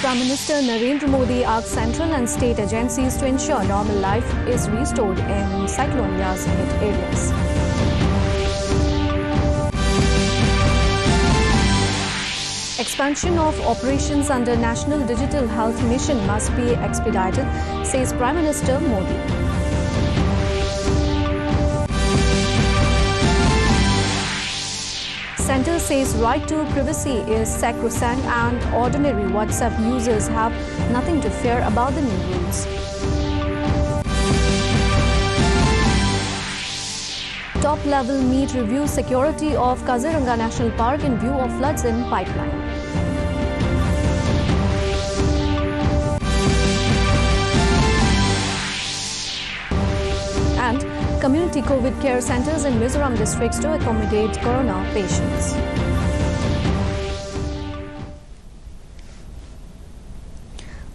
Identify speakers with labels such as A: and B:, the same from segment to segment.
A: Prime Minister Narendra Modi asked central and state agencies to ensure normal life is restored in Cyclone Yas hit areas. Expansion of operations under National Digital Health Mission must be expedited, says Prime Minister Modi. Centre says right to privacy is sacrosanct and ordinary WhatsApp users have nothing to fear about the new rules. Top-level meet reviews security of Kaziranga National Park in view of floods in pipeline. And community COVID care centres in Mizoram districts to accommodate corona patients.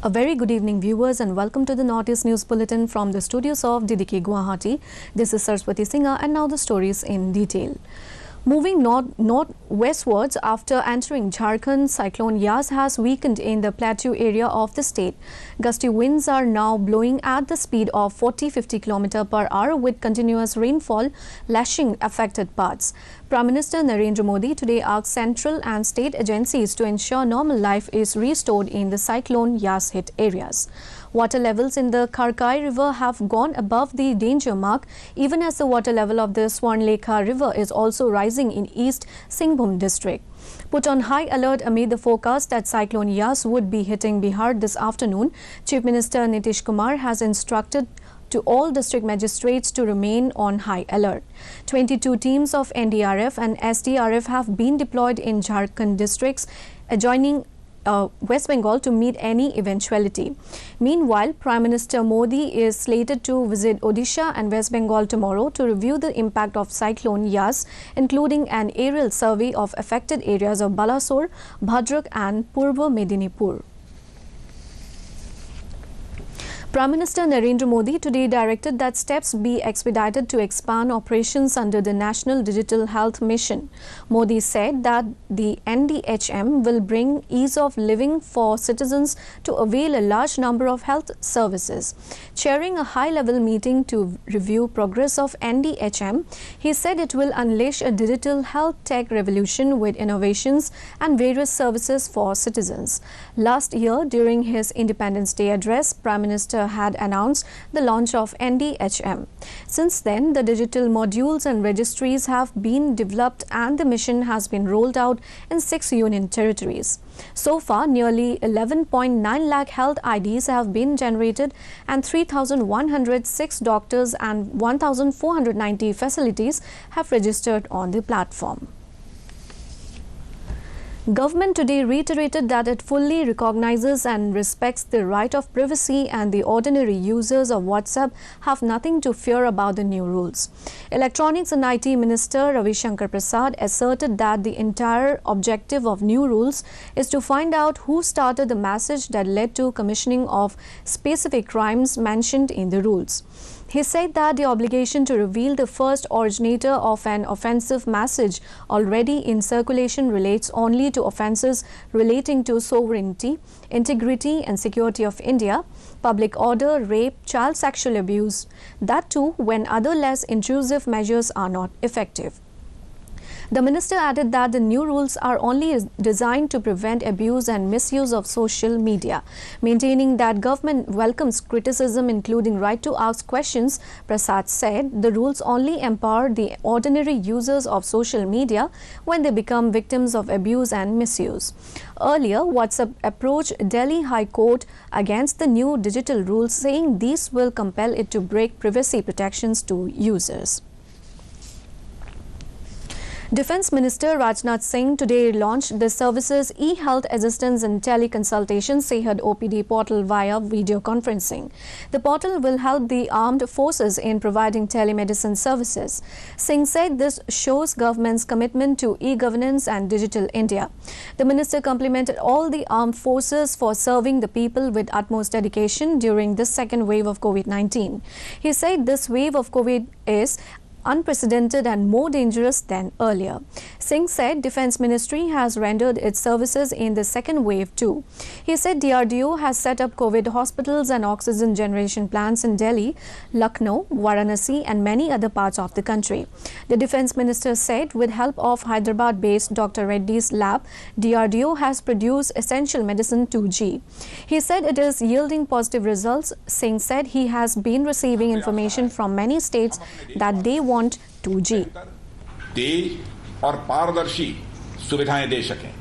A: A very good evening, viewers, and welcome to the Northeast News Bulletin from the studios of DDK Guwahati. This is Saraswati Singha, and now the stories in detail. Moving northwestwards after entering Jharkhand, Cyclone Yas has weakened in the plateau area of the state. Gusty winds are now blowing at the speed of 40-50 km per hour with continuous rainfall lashing affected parts. Prime Minister Narendra Modi today asked central and state agencies to ensure normal life is restored in the Cyclone Yas hit areas. Water levels in the Kharkai River have gone above the danger mark, even as the water level of the Swarnlekha River is also rising in East Singhbhum district. Put on high alert amid the forecast that Cyclone Yas would be hitting Bihar this afternoon, Chief Minister Nitish Kumar has instructed to all district magistrates to remain on high alert. 22 teams of NDRF and SDRF have been deployed in Jharkhand districts adjoining West Bengal to meet any eventuality. Meanwhile, Prime Minister Modi is slated to visit Odisha and West Bengal tomorrow to review the impact of Cyclone Yas, including an aerial survey of affected areas of Balasore, Bhadrak and Purva Medinipur. Prime Minister Narendra Modi today directed that steps be expedited to expand operations under the National Digital Health Mission. Modi said that the NDHM will bring ease of living for citizens to avail a large number of health services. Chairing a high-level meeting to review progress of NDHM, he said it will unleash a digital health tech revolution with innovations and various services for citizens. Last year, during his Independence Day address, Prime Minister had announced the launch of NDHM. Since then, the digital modules and registries have been developed and the mission has been rolled out in 6 union territories. So far, nearly 11.9 lakh health IDs have been generated and 3,106 doctors and 1,490 facilities have registered on the platform. Government today reiterated that it fully recognizes and respects the right of privacy and the ordinary users of WhatsApp have nothing to fear about the new rules. Electronics and IT Minister Ravi Shankar Prasad asserted that the entire objective of new rules is to find out who started the message that led to commissioning of specific crimes mentioned in the rules. He said that the obligation to reveal the first originator of an offensive message already in circulation relates only to offences relating to sovereignty, integrity and security of India, public order, rape, child sexual abuse, that too when other less intrusive measures are not effective. The minister added that the new rules are only designed to prevent abuse and misuse of social media. Maintaining that government welcomes criticism, including right to ask questions, Prasad said the rules only empower the ordinary users of social media when they become victims of abuse and misuse. Earlier, WhatsApp approached Delhi High Court against the new digital rules, saying these will compel it to break privacy protections to users. Defence Minister Rajnath Singh today launched the services e-health assistance and teleconsultation Sehat OPD portal via video conferencing. The portal will help the armed forces in providing telemedicine services. Singh said this shows government's commitment to e-governance and digital India. The minister complimented all the armed forces for serving the people with utmost dedication during this second wave of COVID-19. He said this wave of COVID is unprecedented and more dangerous than earlier. Singh said Defence Ministry has rendered its services in the second wave too. He said DRDO has set up COVID hospitals and oxygen generation plants in Delhi, Lucknow, Varanasi and many other parts of the country. The Defence Minister said with help of Hyderabad-based Dr. Reddy's lab, DRDO has produced essential medicine 2G. He said it is yielding positive results. Singh said he has been receiving information from many states that they want 2G.
B: तेज और पारदर्शी सुविधाएं दे सकें,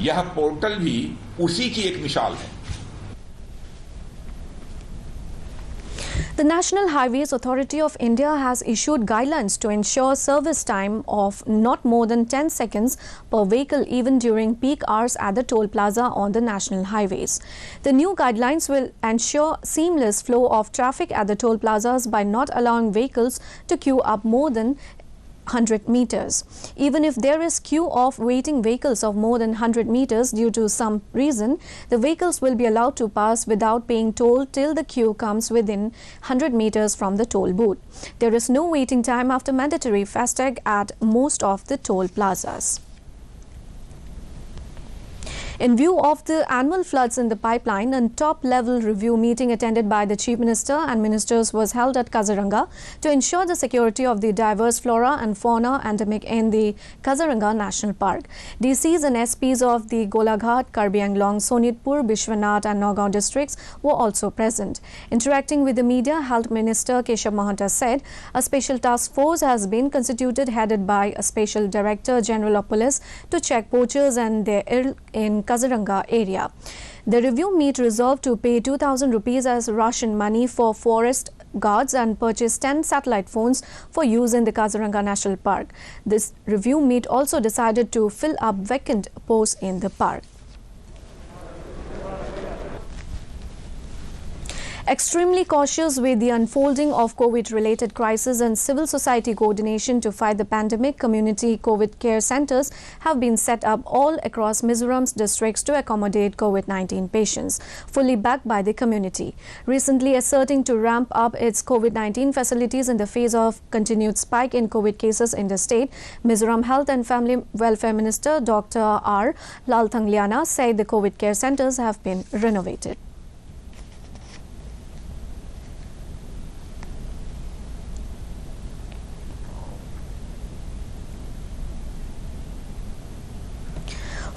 B: यह portal भी उसी की एक मिसाल है.
A: The National Highways Authority of India has issued guidelines to ensure service time of not more than 10 seconds per vehicle even during peak hours at the toll plaza on the national highways. The new guidelines will ensure seamless flow of traffic at the toll plazas by not allowing vehicles to queue up more than 100 meters. Even if there is queue of waiting vehicles of more than 100 meters due to some reason, the vehicles will be allowed to pass without paying toll till the queue comes within 100 meters from the toll booth. There is no waiting time after mandatory FASTag at most of the toll plazas. In view of the annual floods in the pipeline, a top-level review meeting attended by the Chief Minister and ministers was held at Kaziranga to ensure the security of the diverse flora and fauna endemic in the Kaziranga National Park. DCs and SPs of the Golaghat, Karbi Anglong, Sonitpur, Bishwanath and Nagaon districts were also present. Interacting with the media, Health Minister Keshav Mahanta said a special task force has been constituted headed by a Special Director General of Police to check poachers and their ilk in Kaziranga area. The review meet resolved to pay 2,000 rupees as ration money for forest guards and purchase 10 satellite phones for use in the Kaziranga National Park. This review meet also decided to fill up vacant posts in the park. Extremely cautious with the unfolding of COVID-related crisis and civil society coordination to fight the pandemic, community COVID care centers have been set up all across Mizoram's districts to accommodate COVID-19 patients, fully backed by the community. Recently asserting to ramp up its COVID-19 facilities in the face of continued spike in COVID cases in the state, Mizoram Health and Family Welfare Minister Dr. R. Lalthangliana said the COVID care centers have been renovated.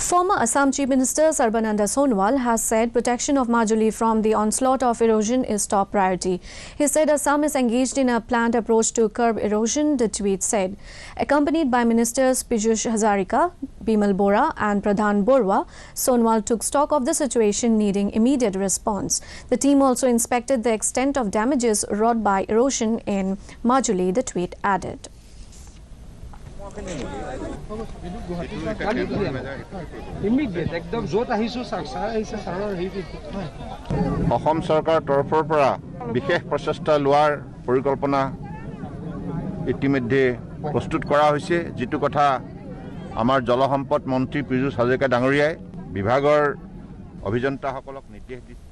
A: Former Assam Chief Minister Sarbananda Sonowal has said protection of Majuli from the onslaught of erosion is top priority. He said Assam is engaged in a planned approach to curb erosion, the tweet said. Accompanied by Ministers Piyush Hazarika, Bimal Bora and Pradhan Borwa, Sonowal took stock of the situation needing immediate response. The team also inspected the extent of damages wrought by erosion in Majuli, the tweet added.
C: অসম চৰকাৰৰ তৰফৰ পৰা বিশেষ প্ৰচেষ্টা লোৱাৰ পৰিকল্পনা ইতিমধ্যে প্ৰস্তুত কৰা হৈছে, যেটো কথা আমাৰ জলসম্পদ মন্ত্ৰী পীযুষ হাজৰিকা ডাঙৰীয়াই বিভাগৰ অভিযন্তাসকলক নিৰ্দেশ দিছে।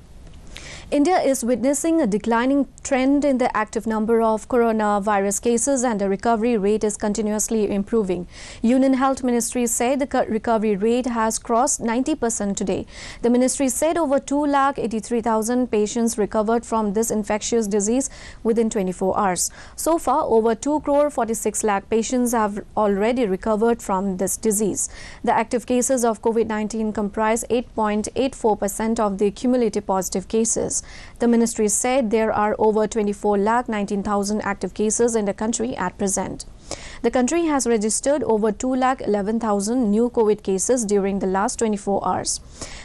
A: India is witnessing a declining trend in the active number of coronavirus cases and the recovery rate is continuously improving. Union Health Ministry said the recovery rate has crossed 90% today. The ministry said over 2,83,000 patients recovered from this infectious disease within 24 hours. So far, over 2,46 lakh patients have already recovered from this disease. The active cases of COVID-19 comprise 8.84% of the cumulative positive cases. The ministry said there are over 24,19,000 active cases in the country at present. The country has registered over 2,11,000 new COVID cases during the last 24 hours.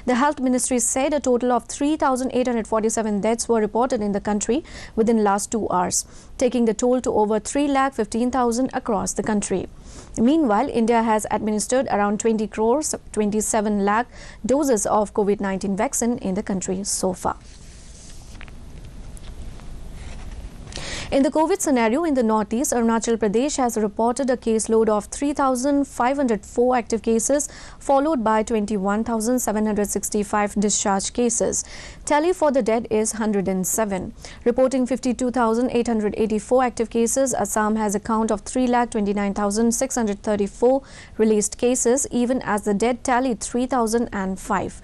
A: The Health Ministry said a total of 3,847 deaths were reported in the country within last 2 hours, taking the toll to over 3,15,000 across the country. Meanwhile, India has administered around 20 crores, 27 lakh doses of COVID-19 vaccine in the country so far. In the COVID scenario in the northeast, Arunachal Pradesh has reported a caseload of 3,504 active cases, followed by 21,765 discharge cases. Tally for the dead is 107. Reporting 52,884 active cases, Assam has a count of 3,29,634 released cases, even as the dead tallied 3,005.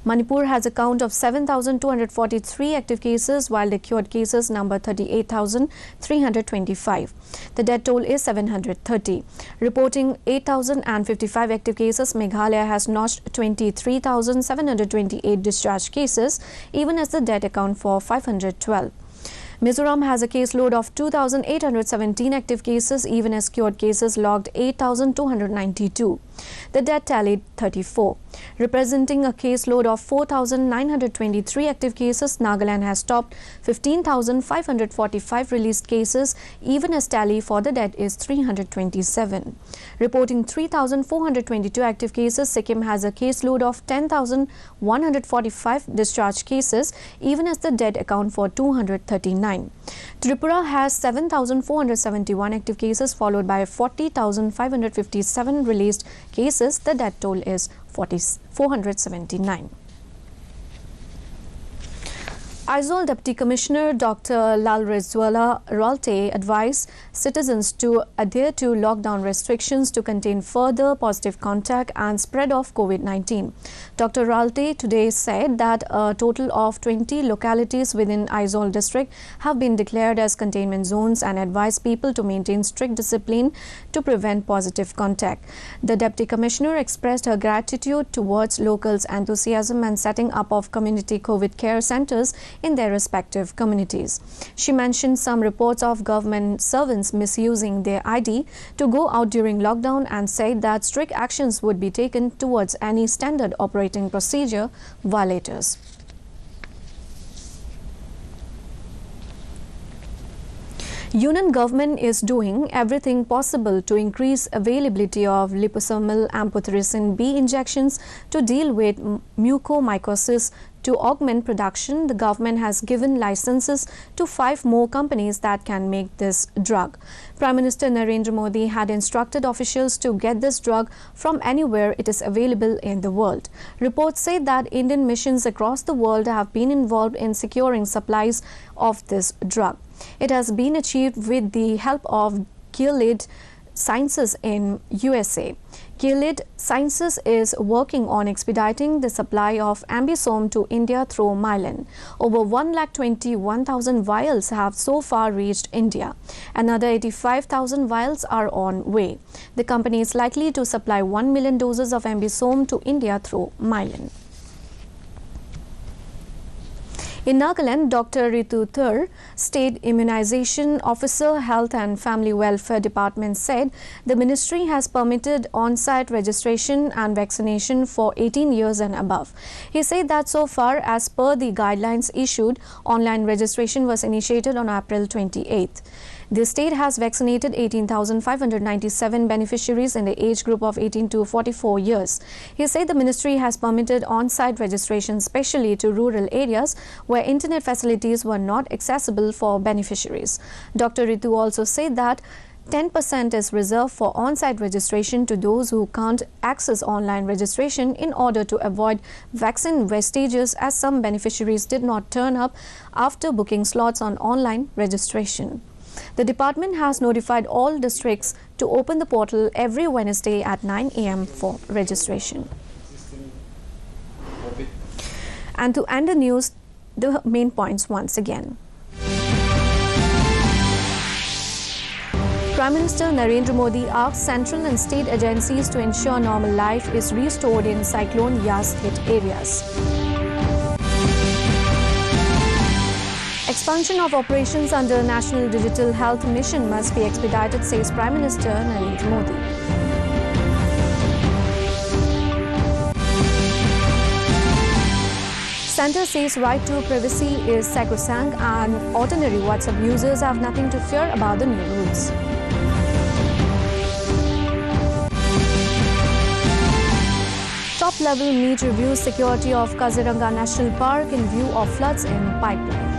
A: Manipur has a count of 7,243 active cases, while the cured cases number 38,325. The death toll is 730. Reporting 8,055 active cases, Meghalaya has notched 23,728 discharge cases, even as the death account for 512. Mizoram has a caseload of 2,817 active cases, even as cured cases logged 8,292. The death tallied 34. Representing a caseload of 4,923 active cases, Nagaland has topped 15,545 released cases, even as tally for the dead is 327. Reporting 3,422 active cases, Sikkim has a caseload of 10,145 discharge cases, even as the dead account for 239. Tripura has 7,471 active cases, followed by 40,557 released cases. The death toll is 479. Aizawl Deputy Commissioner Dr. Lalrizwala Ralte advised citizens to adhere to lockdown restrictions to contain further positive contact and spread of COVID-19. Dr. Ralte today said that a total of 20 localities within Aizawl district have been declared as containment zones and advised people to maintain strict discipline to prevent positive contact. The Deputy Commissioner expressed her gratitude towards locals' enthusiasm and setting up of community COVID care centers in their respective communities. She mentioned some reports of government servants misusing their ID to go out during lockdown and said that strict actions would be taken towards any standard operating procedure violators. Union government is doing everything possible to increase availability of liposomal amphotericin B injections to deal with mucormycosis. To augment production, the government has given licenses to 5 more companies that can make this drug. Prime Minister Narendra Modi had instructed officials to get this drug from anywhere it is available in the world. Reports say that Indian missions across the world have been involved in securing supplies of this drug. It has been achieved with the help of Gilead Sciences in USA. Gilead Sciences is working on expediting the supply of Ambisome to India through Mylan. Over 121,000 vials have so far reached India. Another 85,000 vials are on way. The company is likely to supply 1 million doses of Ambisome to India through Mylan. In Nagaland, Dr. Ritu Thur, State Immunization Officer, Health and Family Welfare Department, said the ministry has permitted on-site registration and vaccination for 18 years and above. He said that so far, as per the guidelines issued, online registration was initiated on April 28th. The state has vaccinated 18,597 beneficiaries in the age group of 18 to 44 years. He said the ministry has permitted on-site registration, especially to rural areas where internet facilities were not accessible for beneficiaries. Dr. Ritu also said that 10% is reserved for on-site registration to those who can't access online registration in order to avoid vaccine wastages, as some beneficiaries did not turn up after booking slots on online registration. The department has notified all districts to open the portal every Wednesday at 9 a.m. for registration. And to end the news, the main points once again. Prime Minister Narendra Modi asked central and state agencies to ensure normal life is restored in Cyclone Yas hit areas. Expansion of operations under National Digital Health Mission must be expedited, says Prime Minister Narendra Modi. Centre says right to privacy is sacrosanct and ordinary WhatsApp users have nothing to fear about the new rules. Top-level meet reviews security of Kaziranga National Park in view of floods in pipeline.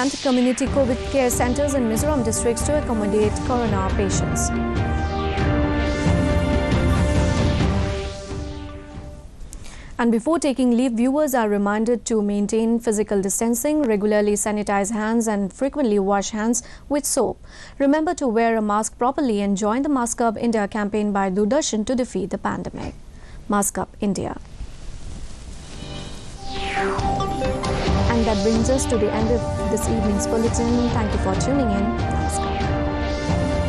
A: planned community COVID care centers in Mizoram districts to accommodate corona patients. And before taking leave, viewers are reminded to maintain physical distancing, regularly sanitize hands and frequently wash hands with soap. Remember to wear a mask properly and join the Mask Up India campaign by Doordarshan to defeat the pandemic. Mask Up India. And that brings us to the end of this evening's bulletin. Thank you for tuning in. Namaskar.